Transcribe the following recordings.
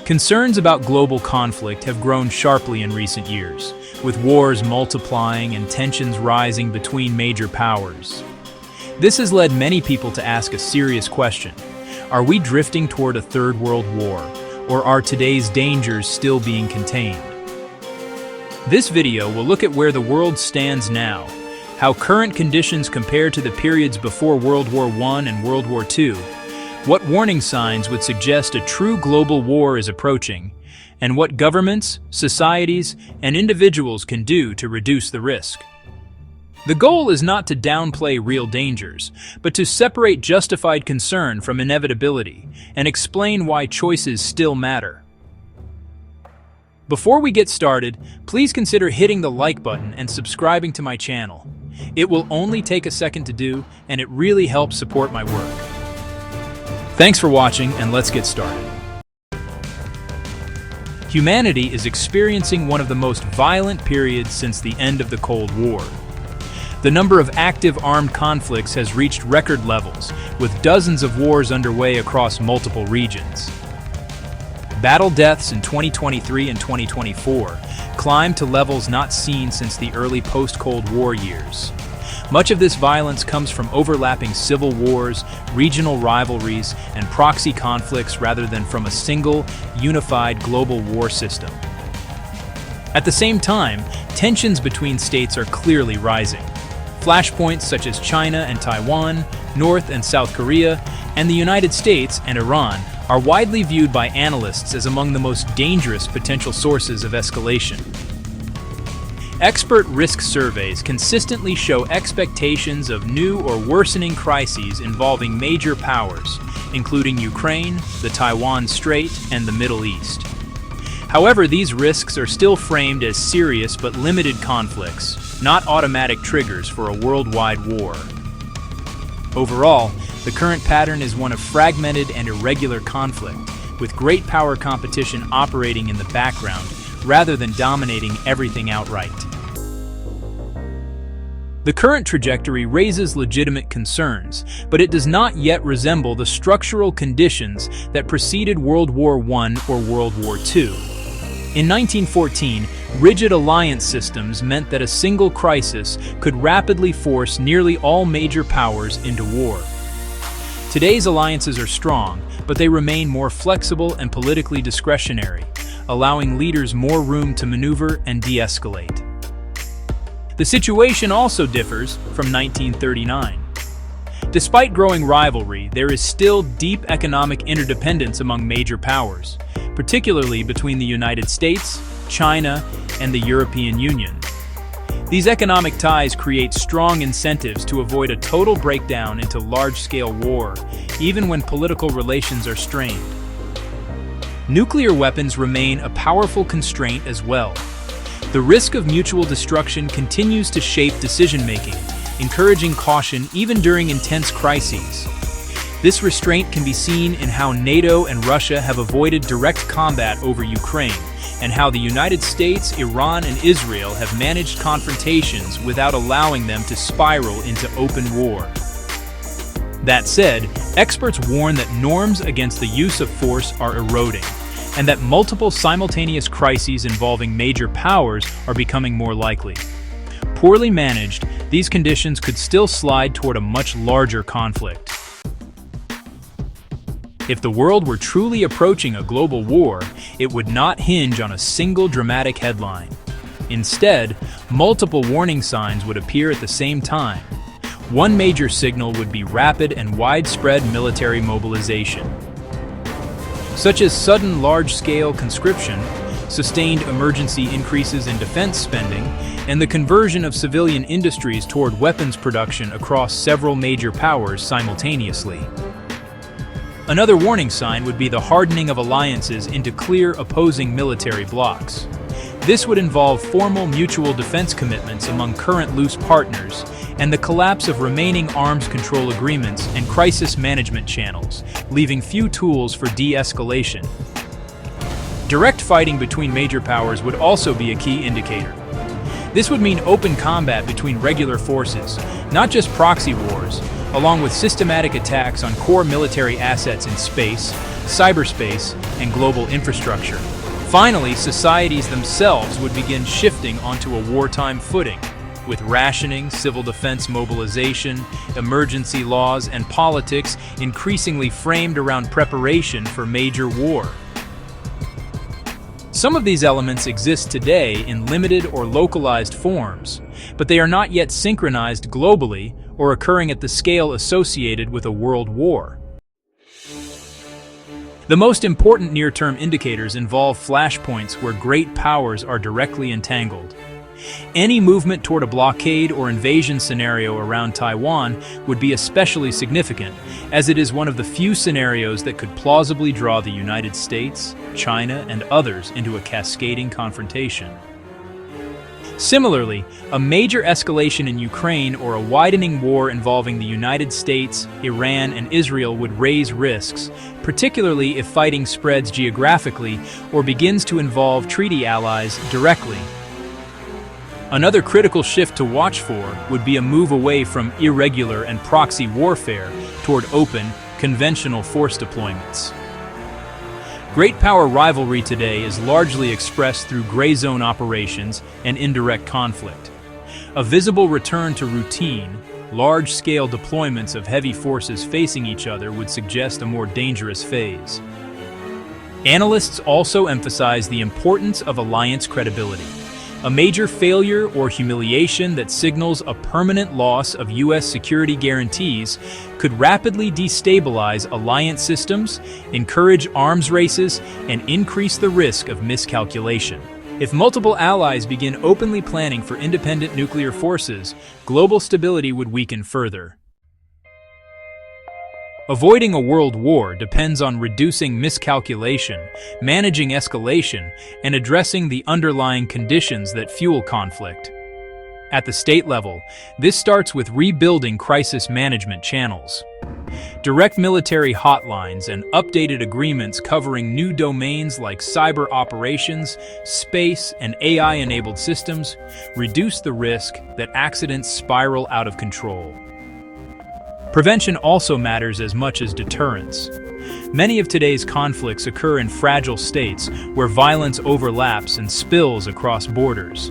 Concerns about global conflict have grown sharply in recent years, with wars multiplying and tensions rising between major powers. This has led many people to ask a serious question. Are we drifting toward a third world war, or are today's dangers still being contained? This video will look at where the world stands now, how current conditions compare to the periods before World War I and World War II, what warning signs would suggest a true global war is approaching, and what governments, societies, and individuals can do to reduce the risk. The goal is not to downplay real dangers, but to separate justified concern from inevitability and explain why choices still matter. Before we get started, please consider hitting the like button and subscribing to my channel. It will only take a second to do, and it really helps support my work. Thanks for watching, and let's get started. Humanity is experiencing one of the most violent periods since the end of the Cold War. The number of active armed conflicts has reached record levels, with dozens of wars underway across multiple regions. Battle deaths in 2023 and 2024 climbed to levels not seen since the early post-Cold War years. Much of this violence comes from overlapping civil wars, regional rivalries, and proxy conflicts rather than from a single, unified global war system. At the same time, tensions between states are clearly rising. Flashpoints such as China and Taiwan, North and South Korea, and the United States and Iran are widely viewed by analysts as among the most dangerous potential sources of escalation. Expert risk surveys consistently show expectations of new or worsening crises involving major powers, including Ukraine, the Taiwan Strait, and the Middle East. However, these risks are still framed as serious but limited conflicts, not automatic triggers for a worldwide war. Overall, the current pattern is one of fragmented and irregular conflict, with great power competition operating in the background rather than dominating everything outright. The current trajectory raises legitimate concerns, but it does not yet resemble the structural conditions that preceded World War I or World War II. In 1914, rigid alliance systems meant that a single crisis could rapidly force nearly all major powers into war. Today's alliances are strong, but they remain more flexible and politically discretionary, allowing leaders more room to maneuver and de-escalate. The situation also differs from 1939. Despite growing rivalry, there is still deep economic interdependence among major powers, particularly between the United States, China, and the European Union. These economic ties create strong incentives to avoid a total breakdown into large-scale war, even when political relations are strained. Nuclear weapons remain a powerful constraint as well. The risk of mutual destruction continues to shape decision-making, encouraging caution even during intense crises. This restraint can be seen in how NATO and Russia have avoided direct combat over Ukraine, and how the United States, Iran, and Israel have managed confrontations without allowing them to spiral into open war. That said, experts warn that norms against the use of force are eroding, and that multiple simultaneous crises involving major powers are becoming more likely. Poorly managed, these conditions could still slide toward a much larger conflict. If the world were truly approaching a global war, it would not hinge on a single dramatic headline. Instead, multiple warning signs would appear at the same time. One major signal would be rapid and widespread military mobilization, such as sudden large-scale conscription, sustained emergency increases in defense spending, and the conversion of civilian industries toward weapons production across several major powers simultaneously. Another warning sign would be the hardening of alliances into clear opposing military blocs. This would involve formal mutual defense commitments among current loose partners and the collapse of remaining arms control agreements and crisis management channels, leaving few tools for de-escalation. Direct fighting between major powers would also be a key indicator. This would mean open combat between regular forces, not just proxy wars, along with systematic attacks on core military assets in space, cyberspace, and global infrastructure. Finally, societies themselves would begin shifting onto a wartime footing, with rationing, civil defense mobilization, emergency laws, and politics increasingly framed around preparation for major war. Some of these elements exist today in limited or localized forms, but they are not yet synchronized globally or occurring at the scale associated with a world war. The most important near-term indicators involve flashpoints where great powers are directly entangled. Any movement toward a blockade or invasion scenario around Taiwan would be especially significant, as it is one of the few scenarios that could plausibly draw the United States, China, and others into a cascading confrontation. Similarly, a major escalation in Ukraine or a widening war involving the United States, Iran, and Israel would raise risks, particularly if fighting spreads geographically or begins to involve treaty allies directly. Another critical shift to watch for would be a move away from irregular and proxy warfare toward open, conventional force deployments. Great power rivalry today is largely expressed through gray zone operations and indirect conflict. A visible return to routine, large-scale deployments of heavy forces facing each other would suggest a more dangerous phase. Analysts also emphasize the importance of alliance credibility. A major failure or humiliation that signals a permanent loss of U.S. security guarantees could rapidly destabilize alliance systems, encourage arms races, and increase the risk of miscalculation. If multiple allies begin openly planning for independent nuclear forces, global stability would weaken further. Avoiding a world war depends on reducing miscalculation, managing escalation, and addressing the underlying conditions that fuel conflict. At the state level, this starts with rebuilding crisis management channels. Direct military hotlines and updated agreements covering new domains like cyber operations, space, and AI-enabled systems reduce the risk that accidents spiral out of control. Prevention also matters as much as deterrence. Many of today's conflicts occur in fragile states where violence overlaps and spills across borders.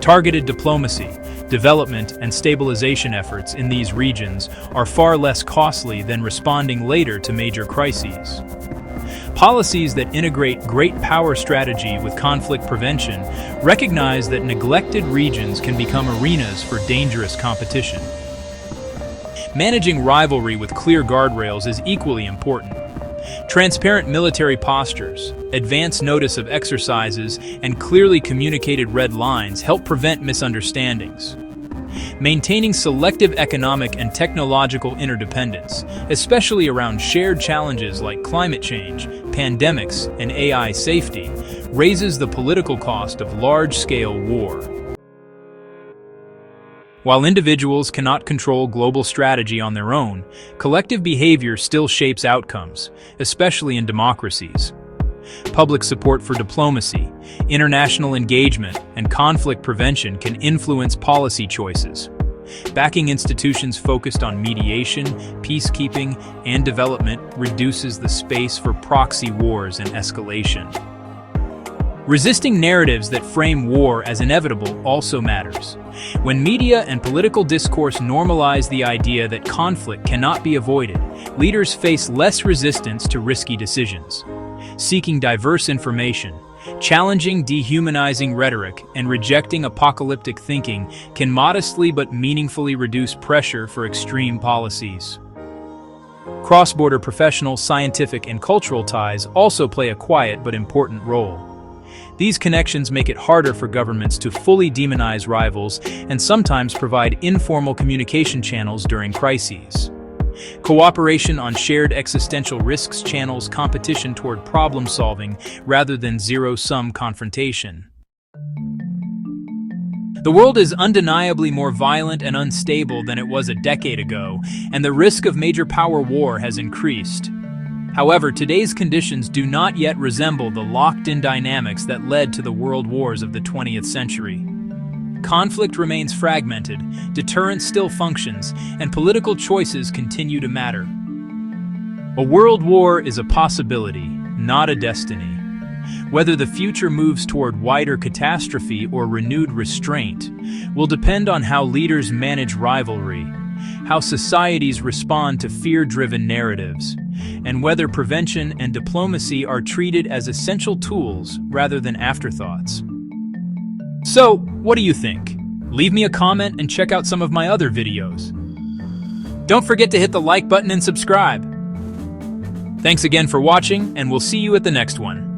Targeted diplomacy, development, and stabilization efforts in these regions are far less costly than responding later to major crises. Policies that integrate great power strategy with conflict prevention recognize that neglected regions can become arenas for dangerous competition. Managing rivalry with clear guardrails is equally important. Transparent military postures, advance notice of exercises, and clearly communicated red lines help prevent misunderstandings. Maintaining selective economic and technological interdependence, especially around shared challenges like climate change, pandemics, and AI safety, raises the political cost of large-scale war. While individuals cannot control global strategy on their own, collective behavior still shapes outcomes, especially in democracies. Public support for diplomacy, international engagement, and conflict prevention can influence policy choices. Backing institutions focused on mediation, peacekeeping, and development reduces the space for proxy wars and escalation. Resisting narratives that frame war as inevitable also matters. When media and political discourse normalize the idea that conflict cannot be avoided, leaders face less resistance to risky decisions. Seeking diverse information, challenging dehumanizing rhetoric, and rejecting apocalyptic thinking can modestly but meaningfully reduce pressure for extreme policies. Cross-border professional, scientific, and cultural ties also play a quiet but important role. These connections make it harder for governments to fully demonize rivals and sometimes provide informal communication channels during crises. Cooperation on shared existential risks channels competition toward problem-solving rather than zero-sum confrontation. The world is undeniably more violent and unstable than it was a decade ago, and the risk of major power war has increased. However, today's conditions do not yet resemble the locked-in dynamics that led to the world wars of the 20th century. conflict remains fragmented, deterrence still functions, and political choices continue to matter. A world war is a possibility, not a destiny. Whether the future moves toward wider catastrophe or renewed restraint will depend on how leaders manage rivalry, how societies respond to fear-driven narratives, and whether prevention and diplomacy are treated as essential tools rather than afterthoughts. So, what do you think? Leave me a comment and check out some of my other videos. Don't forget to hit the like button and subscribe. Thanks again for watching, and we'll see you at the next one.